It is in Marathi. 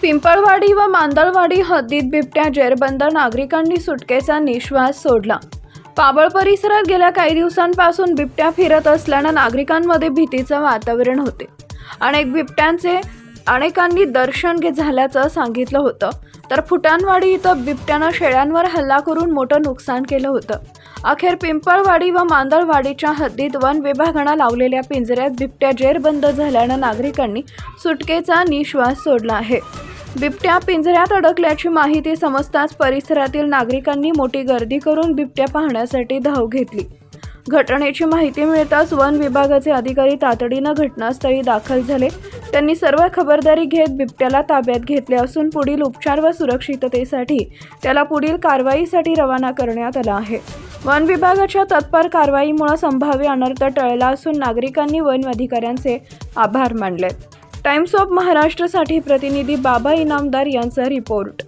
पिंपळवाडी व मांदळवाडी हद्दीत बिबट्या जेरबंद, नागरिकांनी सुटकेचा निश्वास सोडला। पाबळ परिसरात गेल्या काही दिवसांपासून बिबट्या फिरत असल्याने नागरिकांमध्ये भीतीचे वातावरण होते। अनेकांनी दर्शन झाल्याचं सांगितलं होतं, तर फुटाणवाडी इथं बिबट्यानं शेळ्यांवर हल्ला करून मोठं नुकसान केलं होतं। अखेर पिंपळवाडी व मांदळवाडीच्या हद्दीत वन विभागानं लावलेल्या पिंजऱ्यात बिबट्या जेरबंद झाल्यानं नागरिकांनी सुटकेचा निश्वास सोडला आहे। बिबट्या पिंजऱ्यात अडकल्याची माहिती समजताच परिसरातील नागरिकांनी मोठी गर्दी करून बिबट्या पाहण्यासाठी धाव घेतली। घटनेची माहिती मिळताच वन विभागाचे अधिकारी तातडीनं घटनास्थळी दाखल झाले। त्यांनी सर्व खबरदारी घेत बिबट्याला ताब्यात घेतले असून पुढील उपचार व सुरक्षिततेसाठी त्याला पुढील कारवाईसाठी रवाना करण्यात आला आहे। वन विभागाच्या तत्पर कारवाईमुळे संभाव्य अनर्थ टळला असून नागरिकांनी वन अधिकाऱ्यांचे आभार मानले। टाइम्स ऑफ महाराष्ट्रसाठी प्रतिनिधी बाबा इनामदार यांचा रिपोर्ट।